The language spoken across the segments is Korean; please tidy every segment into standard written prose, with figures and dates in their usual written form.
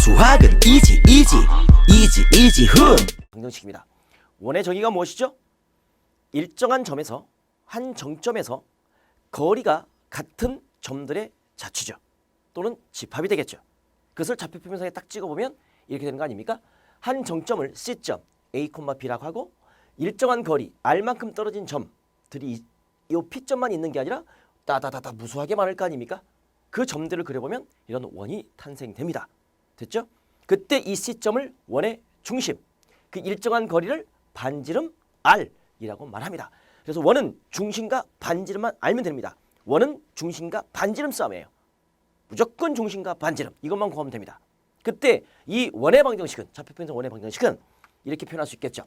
수학은 이지 방정식입니다. 원의 정의가 무엇이죠? 일정한 점에서 한 정점에서 거리가 같은 점들의 자취죠. 또는 집합이 되겠죠. 그것을 좌표 표면상에 딱 찍어보면 이렇게 되는 거 아닙니까? 한 정점을 C점 A, B라고 하고 일정한 거리 R만큼 떨어진 점들이 이 P점만 있는 게 아니라 따다다다 무수하게 많을 거 아닙니까? 그 점들을 그려보면 이런 원이 탄생됩니다. 됐죠? 그때 이 C점을 원의 중심, 그 일정한 거리를 반지름 R이라고 말합니다. 그래서 원은 중심과 반지름만 알면 됩니다. 원은 중심과 반지름 싸움이에요. 무조건 중심과 반지름 이것만 구하면 됩니다. 그때 이 원의 방정식은 좌표편에서 원의 방정식은 이렇게 표현할 수 있겠죠.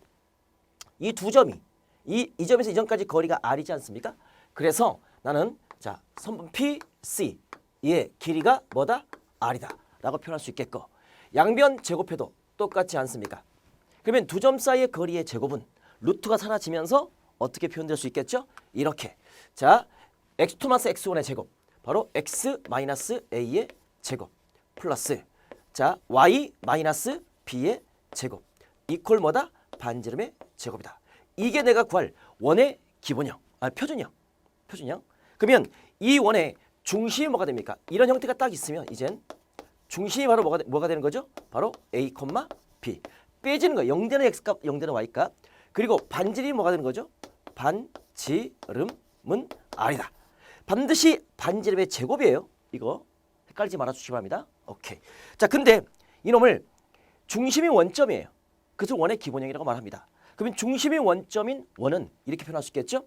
이 두 점이 이 점에서 이 점까지 거리가 R이지 않습니까? 그래서 나는 자 선분 PC의 길이가 뭐다? R이다 라고 표현할 수 있겠고 양변 제곱해도 똑같지 않습니까? 그러면 두 점 사이의 거리의 제곱은 루트가 사라지면서 어떻게 표현될 수 있겠죠? 이렇게 자 x2 - x1의 제곱 바로 x-a의 제곱 플러스 자 y - b의 제곱 이퀄 뭐다? 반지름의 제곱이다. 이게 내가 구할 원의 기본형, 표준형. 그러면 이 원의 중심이 뭐가 됩니까? 이런 형태가 딱 있으면 이젠 중심이 바로 뭐가 되는 거죠? 바로 a, b. 빼지는 거예요. 0되는 x값, 0되는 y값. 그리고 반지름이 뭐가 되는 거죠? 반지름은 r이다. 반드시 반지름의 제곱이에요. 이거 헷갈리지 말아주시기 바랍니다. 오케이. 자, 근데 이놈을 중심이 원점이에요. 그래서 원의 기본형이라고 말합니다. 그러면 중심이 원점인 원은 이렇게 표현할 수 있겠죠?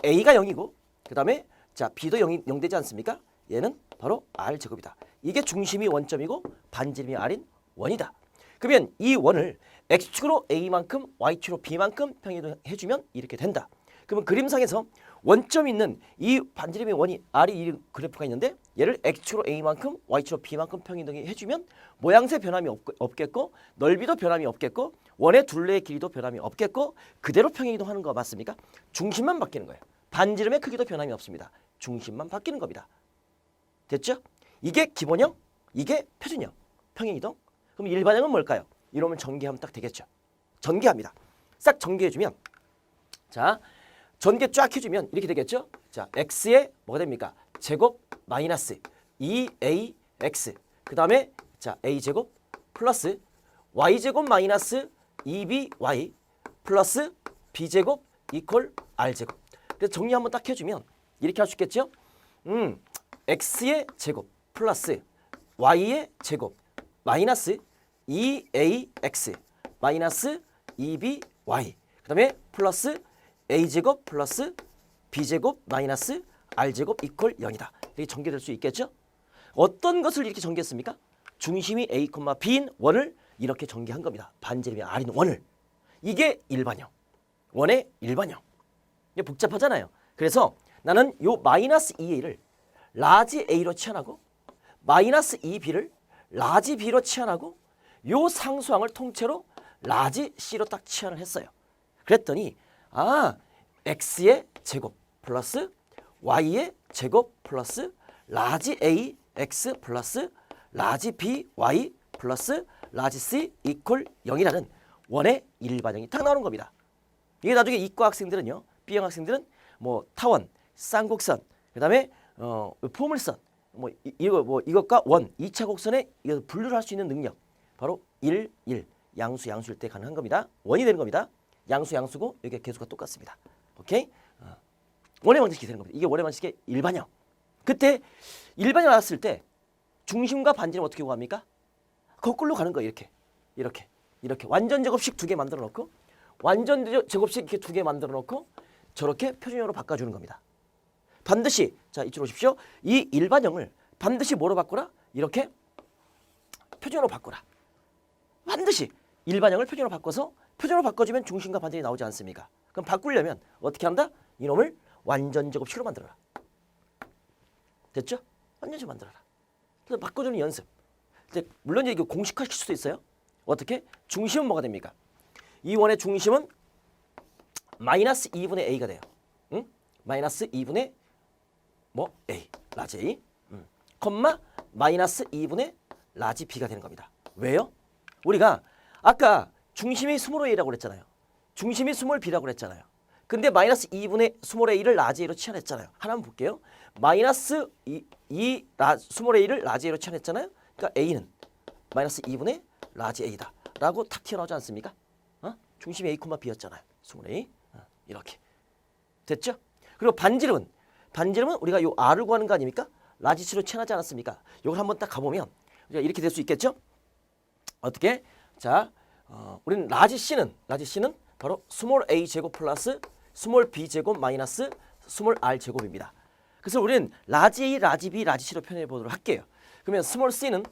a가 0이고 그 다음에 자 b도 0 되지 않습니까? 얘는 바로 r제곱이다. 이게 중심이 원점이고 반지름이 r인 원이다. 그러면 이 원을 x축으로 a만큼 y축으로 b만큼 평이동해주면 이렇게 된다. 그러면 그림상에서 원점이 있는 이 반지름의 원이 r이 이 그래프가 있는데 얘를 x축으로 a만큼 y축으로 b만큼 평이동해주면 모양새 변함이 없겠고 넓이도 변함이 없겠고 원의 둘레의 길이도 변함이 없겠고 그대로 평행이동하는 거 맞습니까? 중심만 바뀌는 거예요. 반지름의 크기도 변함이 없습니다. 중심만 바뀌는 겁니다. 됐죠? 이게 기본형, 이게 표준형, 평행이동. 그럼 일반형은 뭘까요? 이러면 전개하면 딱 되겠죠. 전개합니다. 싹 전개해주면 자 전개 쫙 해주면 이렇게 되겠죠. 자 x에 뭐가 됩니까? 제곱 마이너스 2ax 그 다음에 자 a제곱 플러스 y제곱 마이너스 2by 플러스 b제곱 이퀄 r제곱. 그래서 정리 한번 딱 해주면 이렇게 할 수 있겠죠. x의 제곱 플러스 y의 제곱 마이너스 2ax 마이너스 2by 그 다음에 플러스 a제곱 플러스 b제곱 마이너스 r제곱 이퀄 0이다. 이렇게 전개될 수 있겠죠. 어떤 것을 이렇게 전개했습니까? 중심이 a, b인 원을 이렇게 전개한 겁니다. 반지름이 r인 원을. 이게 일반형. 원의 일반형. 이게 복잡하잖아요. 그래서 나는 요 마이너스 2a를 라지 a로 치환하고 마이너스 2b를 라지 b로 치환하고 요 상수항을 통째로 라지 c로 딱 치환을 했어요. 그랬더니 x의 제곱 플러스 y의 제곱 플러스 라지 a x 플러스 라지 b y 플러스 라지 c 이퀄 0이라는 원의 일반형이 딱 나오는 겁니다. 이게 나중에 이과 학생들은요, B형 학생들은 뭐 타원, 쌍곡선, 그다음에 포물선, 이것과 원, 2차 곡선에 이거 분류를 할 수 있는 능력, 바로 1, 1, 양수일 때 가능한 겁니다. 원이 되는 겁니다. 양수고 여기 개수가 똑같습니다. 오케이? 원의 방정식이 되는 겁니다. 이게 원의 방정식의 일반형. 그때 일반형 나왔을 때 중심과 반지름 어떻게 구합니까? 거꾸로 가는 거예요. 이렇게 완전 제곱식 두 개 만들어 놓고 완전 제곱식 이렇게 두 개 만들어 놓고 저렇게 표준형으로 바꿔주는 겁니다. 반드시 자 이쪽으로 오십시오. 이 일반형을 반드시 뭐로 바꾸라? 이렇게 표준형으로 바꾸라. 반드시 일반형을 표준형으로 바꿔서 표준형으로 바꿔주면 중심과 반지름이 나오지 않습니까? 그럼 바꾸려면 어떻게 한다? 이놈을 완전 제곱식으로 만들어라. 됐죠? 완전 제곱 만들어라. 그래서 바꿔주는 연습. 근데 물론 이거 공식화시킬 수도 있어요. 어떻게? 중심은 뭐가 됩니까? 이 원의 중심은 마이너스 2분의 a가 돼요. 응? 마이너스 2분의 a, 라지 a, 콤마 마이너스 2분의 라지 b가 되는 겁니다. 왜요? 우리가 아까 중심이 스몰 a라고 그랬잖아요. 중심이 스몰 b라고 그랬잖아요. 근데 마이너스 2분의 스몰 a를 라지 a로 치환했잖아요. 하나만 볼게요. 마이너스 2 스몰 a를 라지 a로 치환했잖아요. 그러니까 a는 마이너스 2분의 라지 a다 라고 탁 튀어나오지 않습니까? 중심이 a, b였잖아요. 스몰 a. 이렇게 됐죠? 그리고 반지름은 우리가 요 r을 구하는 거 아닙니까? 라지 c로 치환하지 않았습니까? 이걸 한번 딱 가보면 이렇게 될 수 있겠죠? 어떻게? 자, 우리는 라지 c는 바로 스몰 a 제곱 플러스 스몰 b 제곱 마이너스 스몰 r 제곱입니다. 그래서 우리는 라지 a, 라지 b, 라지 c로 표현해 보도록 할게요. 그러면 스몰 c는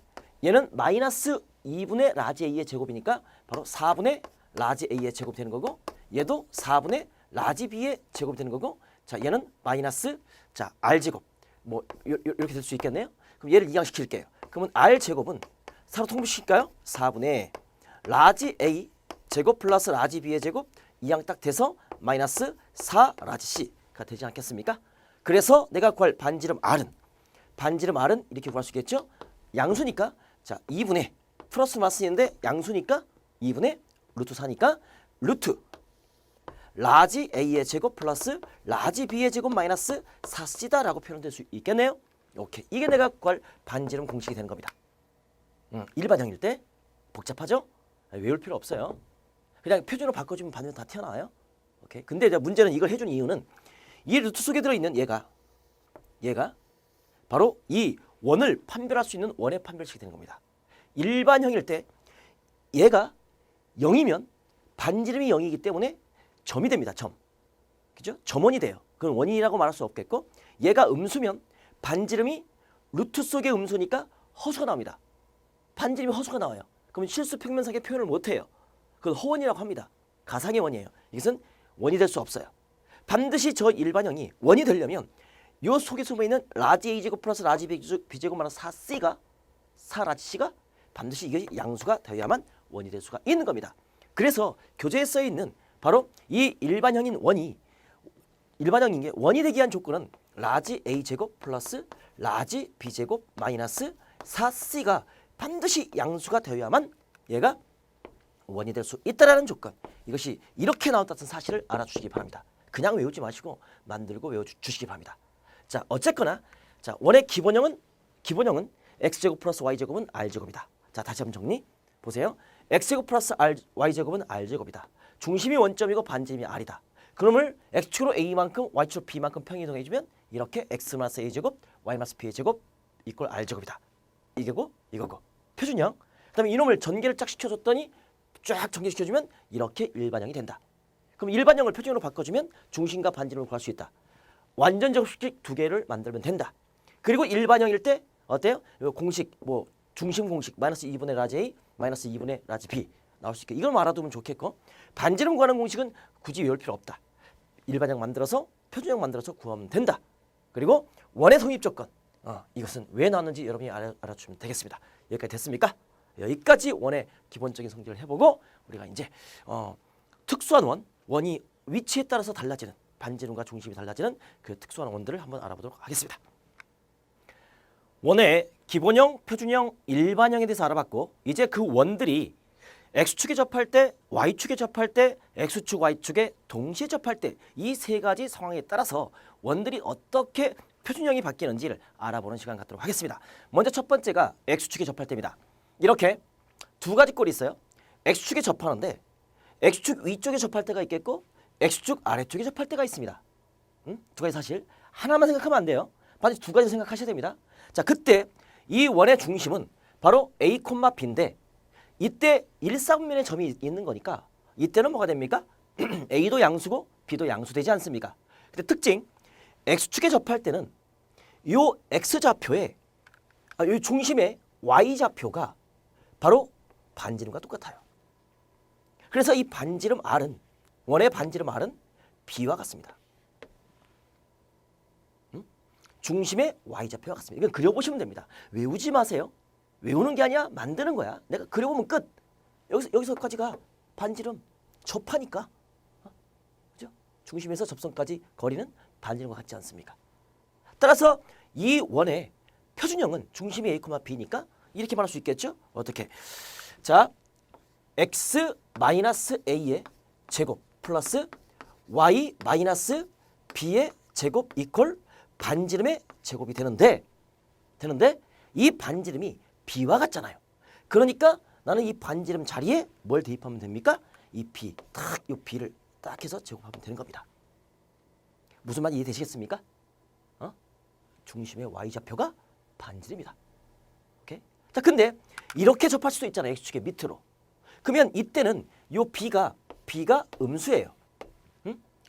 얘는 마이너스 2분의 라지 a의 제곱이니까 바로 4분의 라지 a의 제곱 되는 거고, 얘도 4분의 라지 b의 제곱 되는 거고, 자 얘는 마이너스 자 r 제곱 뭐 이렇게 될 수 있겠네요. 그럼 얘를 이항시킬게요. 그러면 r 제곱은 4로 통분시킬까요? 4분의 라지 a 제곱 플러스 라지 b의 제곱 이항 딱 돼서 마이너스 4 라지 c가 되지 않겠습니까? 그래서 내가 구할 반지름 r은 이렇게 구할 수 있겠죠? 양수니까 자 2분의 플러스 마이너스인데 양수니까 2분의 루트 4니까 루트 라지 a의 제곱 플러스 라지 b의 제곱 마이너스 4c다라고 표현될 수 있겠네요. 오케이. 이게 내가 구할 반지름 공식이 되는 겁니다. 일반형일 때 복잡하죠? 외울 필요 없어요. 그냥 표준으로 바꿔주면 반지름 다 튀어나와요. 오케이. 근데 이제 문제는 이걸 해준 이유는 이 루트 속에 들어있는 얘가 바로 이 원을 판별할 수 있는 원의 판별식이 되는 겁니다. 일반형일 때 얘가 0이면 반지름이 0이기 때문에 점이 됩니다. 점. 그죠? 점원이 돼요. 그건 원이라고 말할 수 없겠고, 얘가 음수면 반지름이 루트 속의 음수니까 허수가 나옵니다. 반지름이 허수가 나와요. 그러면 실수 평면상의 표현을 못해요. 그건 허원이라고 합니다. 가상의 원이에요. 이것은 원이 될 수 없어요. 반드시 저 일반형이 원이 되려면 요 속에 숨어있는 라지 a제곱 플러스 라지 b제곱 마이너스 4c가 4라지 c가 반드시 이게 양수가 되어야만 원이 될 수가 있는 겁니다. 그래서 교재에 써있는 바로 이 일반형인 일반형인 게 원이 되기 위한 조건은 라지 a제곱 플러스 라지 b제곱 마이너스 4c가 반드시 양수가 되어야만 얘가 원이 될 수 있다라는 조건. 이것이 이렇게 나온다는 사실을 알아주시기 바랍니다. 그냥 외우지 마시고 만들고 외워주시기 바랍니다. 자, 어쨌거나 자 원의 기본형은 x제곱 플러스 y제곱은 r제곱이다. 자, 다시 한번 정리 보세요. x제곱 플러스 y제곱은 r제곱이다. 중심이 원점이고 반지름이 r이다. 그러면 x축으로 a만큼 y축으로 b만큼 평이동해주면 이렇게 x 마이너스 a제곱 y 마이너스 b의 제곱 이꼴 r제곱이다. 이거고 표준형. 그 다음에 이놈을 전개를 쫙 시켜줬더니 쫙 전개시켜주면 이렇게 일반형이 된다. 그럼 일반형을 표준으로 바꿔주면 중심과 반지름을 구할 수 있다. 완전 접수식 두 개를 만들면 된다. 그리고 일반형일 때 어때요? 공식 뭐 중심 공식 마이너스 2분의 라지 a 마이너스 2분의 라지 b 나올 수 있게 이걸 알아두면 좋겠고, 반지름 구하는 공식은 굳이 외울 필요 없다. 일반형 만들어서 표준형 만들어서 구하면 된다. 그리고 원의 성립 조건 이것은 왜 나왔는지 여러분이 알아주시면 되겠습니다. 여기까지 됐습니까? 여기까지 원의 기본적인 성질을 해보고 우리가 이제 특수한 원이 위치에 따라서 달라지는 반지름과 중심이 달라지는 그 특수한 원들을 한번 알아보도록 하겠습니다. 원의 기본형, 표준형, 일반형에 대해서 알아봤고, 이제 그 원들이 x축에 접할 때, y축에 접할 때, x축, y축에 동시에 접할 때 이 세 가지 상황에 따라서 원들이 어떻게 표준형이 바뀌는지를 알아보는 시간 갖도록 하겠습니다. 먼저 첫 번째가 x축에 접할 때입니다. 이렇게 두 가지 꼴이 있어요. x축에 접하는데 x축 위쪽에 접할 때가 있겠고 x축 아래쪽에 접할 때가 있습니다. 두 가지 사실. 하나만 생각하면 안 돼요. 반드시 두 가지 생각하셔야 됩니다. 자, 그때 이 원의 중심은 바로 a, b인데 이때 일사분면의 점이 있는 거니까 이때는 뭐가 됩니까? a도 양수고 b도 양수되지 않습니까? 근데 특징, x축에 접할 때는 요 x좌표에 요 중심의 y좌표가 바로 반지름과 똑같아요. 그래서 이 반지름 r은 원의 반지름 r은 b와 같습니다. 중심의 y좌표와 같습니다. 이건 그려보시면 됩니다. 외우지 마세요. 외우는 게 아니야. 만드는 거야. 내가 그려보면 끝. 여기서까지가 반지름 접하니까. 그죠? 중심에서 접선까지 거리는 반지름과 같지 않습니까? 따라서 이 원의 표준형은 중심이 a, b니까 이렇게 말할 수 있겠죠? 어떻게? 자, x 마이너스 a의 제곱 플러스 y 마이너스 b의 제곱 이퀄 반지름의 제곱이 되는데 이 반지름이 b와 같잖아요. 그러니까 나는 이 반지름 자리에 뭘 대입하면 됩니까? 이 b, 이 b를 딱 해서 제곱하면 되는 겁니다. 무슨 말 이해되시겠습니까? 중심의 y좌표가 반지름이다. 오케이? 자, 근데 이렇게 접할 수도 있잖아요. x축의 밑으로. 그러면 이때는 요 b가 음수예요.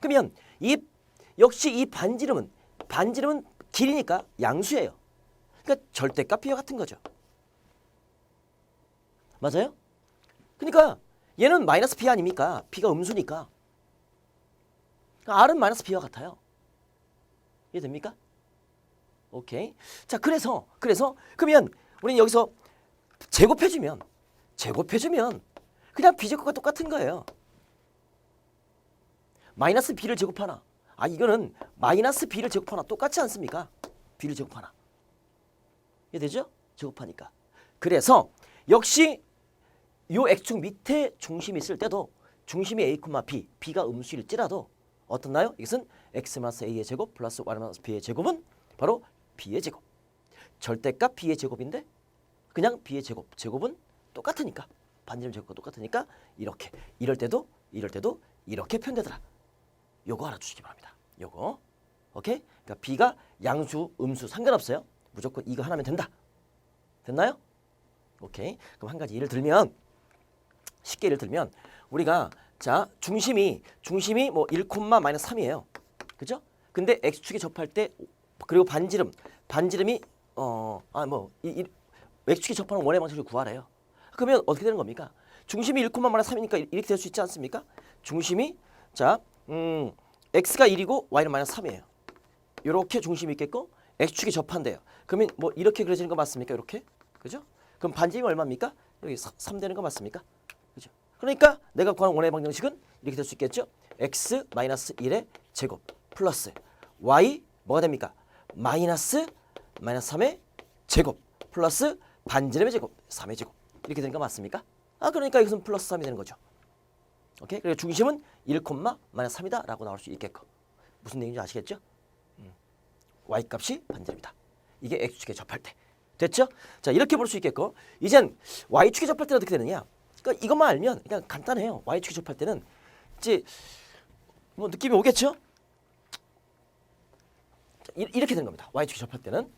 그러면 역시 이 반지름은 길이니까 양수예요. 그러니까 절대값 b와 같은 거죠. 맞아요? 그러니까 얘는 마이너스 b 아닙니까? b가 음수니까. 그러니까 r은 마이너스 b와 같아요. 이해됩니까? 오케이. 자, 그래서 그러면 우리는 여기서 제곱해주면 그냥 b제곱과 똑같은 거예요. 마이너스 b를 제곱하나. 이거는 마이너스 b를 제곱하나 똑같지 않습니까? b를 제곱하나. 이해되죠? 제곱하니까. 그래서 역시 요 x축 밑에 중심이 있을 때도 중심이 a, b, b가 음수일지라도 어떻나요? 이것은 x 마이너스 a의 제곱 플러스 y 마이너스 b의 제곱은 바로 b의 제곱. 절대값 b의 제곱인데 그냥 b의 제곱은 똑같으니까 반지름 제곱과 똑같으니까 이렇게 이럴 때도 이렇게 표현되더라. 요거 알아주시기 바랍니다. 요거. 오케이? 그러니까 b가 양수, 음수 상관없어요. 무조건 이거 하나면 된다. 됐나요? 오케이. 그럼 한 가지 쉽게 예를 들면 우리가 자 중심이 뭐 1, 마이너스 3이에요. 그죠? 근데 x축에 접할 때 그리고 반지름이 x축에 접하는 원의 방식을 구하래요. 그러면 어떻게 되는 겁니까? 중심이 1, 마이너스 3이니까 이렇게 될 수 있지 않습니까? 중심이 x가 1이고 y는 마이너스 3이에요. 이렇게 중심이 있겠고 x축에 접한대요. 그러면 뭐 이렇게 그려지는 거 맞습니까? 이렇게. 그죠? 그럼 반지름이 얼마입니까? 여기 3 되는 거 맞습니까? 그죠? 그러니까 내가 구하는 원의 방정식은 이렇게 될 수 있겠죠? x 마이너스 1의 제곱 플러스 y 뭐가 됩니까? 마이너스 3의 제곱 플러스 반지름의 제곱 3의 제곱 이렇게 되는 거 맞습니까? 그러니까 이것은 플러스 3이 되는 거죠. 오케이? 그리고 중심은 1, 마이너스 3이다 라고 나올 수 있겠고 무슨 내용인지 아시겠죠? y 값이 반지름이다. 이게 x축에 접할 때. 됐죠? 자, 이렇게 볼 수 있겠고 이젠 y축에 접할 때는 어떻게 되느냐? 그러니까 이것만 알면 그냥 간단해요. y축에 접할 때는 이제 뭐 느낌이 오겠죠? 자, 이렇게 되는 겁니다. y축에 접할 때는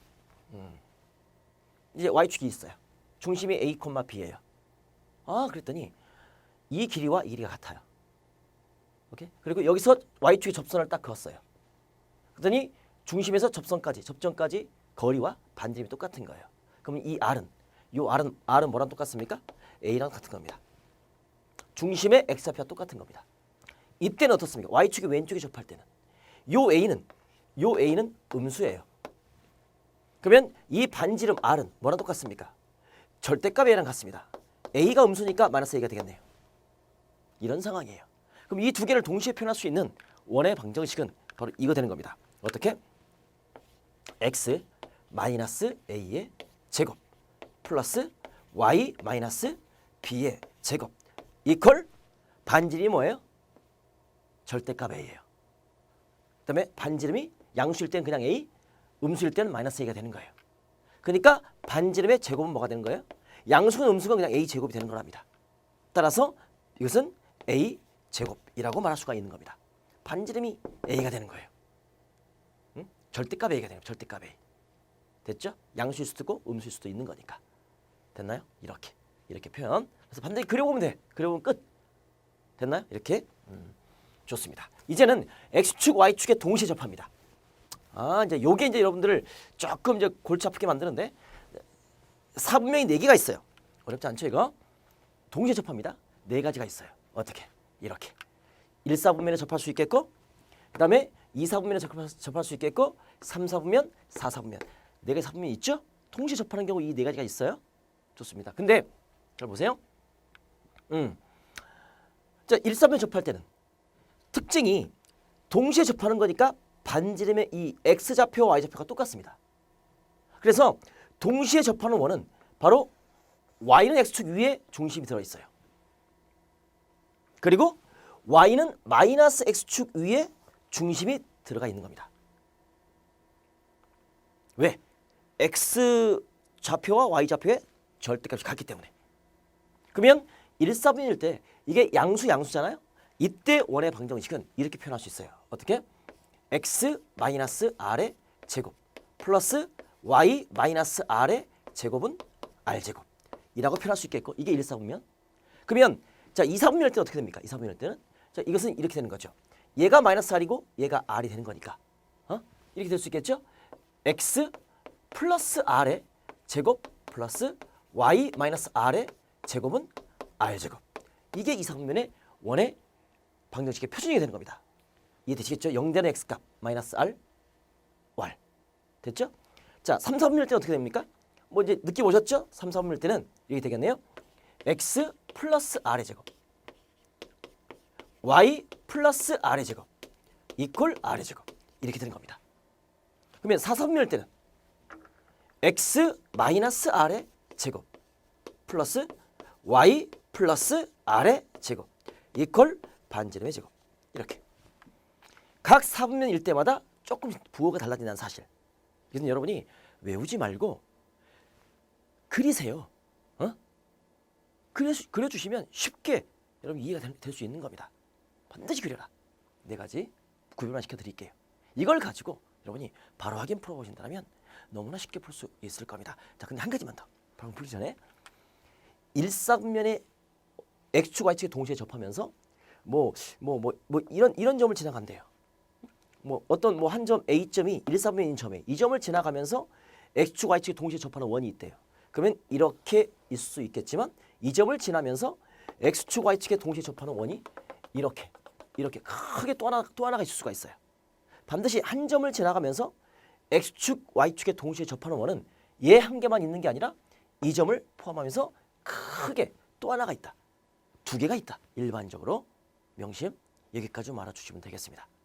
이제 y축이 있어요. 중심이 a, b예요. 그랬더니 이 길이와 이 길이가 같아요. 오케이? 그리고 여기서 y축에 접선을 딱 그었어요. 그랬더니 중심에서 접점까지 거리와 반지름이 똑같은 거예요. 그럼 이 R은 뭐랑 똑같습니까? A랑 같은 겁니다. 중심의 X좌표와 똑같은 겁니다. 이때는 어떻습니까? Y축이 왼쪽에 접할 때는 요 A는 음수예요. 그러면 이 반지름 R은 뭐랑 똑같습니까? 절대값 A랑 같습니다. A가 음수니까 마이너스 A가 되겠네요. 이런 상황이에요. 그럼 이 두 개를 동시에 표현할 수 있는 원의 방정식은 바로 이거 되는 겁니다. 어떻게? x 마이너스 a의 제곱 플러스 y 마이너스 b의 제곱 이퀄 반지름이 뭐예요? 절대값 a예요. 그다음에 반지름이 양수일 때는 그냥 a, 음수일 때는 마이너스 a가 되는 거예요. 그러니까 반지름의 제곱은 뭐가 되는 거예요? 양수건 음수건 그냥 a 제곱이 되는 거랍니다. 따라서 이것은 a 제곱이라고 말할 수가 있는 겁니다. 반지름이 a가 되는 거예요. 절대값 a가 되는 거예요. 절대값 a. 됐죠? 양수일 수도 있고 음수일 수도 있는 거니까. 됐나요? 이렇게 표현. 그래서 반드시 그려보면 돼. 그려보면 끝. 됐나요? 이렇게. 좋습니다. 이제는 x축, y축에 동시에 접합니다. 이제 요게 이제 여러분들을 조금 이제 골치 아프게 만드는데 사분면이 4개가 있어요. 어렵지 않죠, 이거? 동시에 접합니다. 4가지가 있어요. 어떻게? 이렇게. 1사분면에 접할 수 있겠고 그다음에 2사분면에 접할 수 있겠고 3사분면, 4사분면. 4개의 사분면이 있죠? 동시에 접하는 경우 이 4가지가 있어요. 좋습니다. 근데 잘 보세요. 자, 1사분면 접할 때는 특징이 동시에 접하는 거니까 반지름의 이 x좌표와 y좌표가 똑같습니다. 그래서 동시에 접하는 원은 바로 y는 x축 위에 중심이 들어있어요. 그리고 y는 마이너스 x축 위에 중심이 들어가 있는 겁니다. 왜? x 좌표와 y 좌표의 절대값이 같기 때문에. 그러면 1, 4분의 1일 때 이게 양수잖아요. 이때 원의 방정식은 이렇게 표현할 수 있어요. 어떻게? x 마이너스 r의 제곱 플러스 y 마이너스 r의 제곱은 r제곱 이라고 표현할 수 있겠고, 이게 1, 4분면. 그러면 자 2, 4분면일 때는 어떻게 됩니까? 2, 4분면일 때는 자 이것은 이렇게 되는 거죠. 얘가 마이너스 r이고 얘가 r이 되는 거니까 이렇게 될 수 있겠죠? x 플러스 r의 제곱 플러스 y 마이너스 r의 제곱은 r제곱. 이게 2, 4분면의 원의 방정식의 표준이 되는 겁니다. 이해되시겠죠? 0되는 x값 마이너스 r y 됐죠? 자 3, 4분면일 때는 어떻게 됩니까? 뭐 이제 느낌 오셨죠? 3, 4분면일 때는 이렇게 되겠네요. x 플러스 r의 제곱 y 플러스 r의 제곱 이퀄 r의 제곱 이렇게 되는 겁니다. 그러면 4, 3분면일 때는 x 마이너스 r의 제곱 플러스 y 플러스 r의 제곱 이퀄 반지름의 제곱. 이렇게 각 4분면일 때마다 조금 부호가 달라진다는 사실. 그래서 여러분이 외우지 말고 그리세요. 그려주시면 쉽게 여러분 이해가 될 수 있는 겁니다. 반드시 그려라. 4가지 구별만 시켜드릴게요. 이걸 가지고 여러분이 바로 확인 풀어보신다면 너무나 쉽게 풀 수 있을 겁니다. 자, 근데 한 가지만 더. 방금 풀기 전에 1, 4분면의 x축, y축이 동시에 접하면서 이런 점을 지나간대요. 어떤 한 점 A점이 1, 4분면인 점에 이 점을 지나가면서 x축, y축이 동시에 접하는 원이 있대요. 그러면 이렇게 있을 수 있겠지만 이 점을 지나면서 x축, y축에 동시에 접하는 원이 이렇게 크게 또 하나가 있을 수가 있어요. 반드시 한 점을 지나가면서 x축, y축에 동시에 접하는 원은 얘 한 개만 있는 게 아니라 이 점을 포함하면서 크게 또 하나가 있다. 2개가 있다. 일반적으로 명심 여기까지 알아주시면 되겠습니다.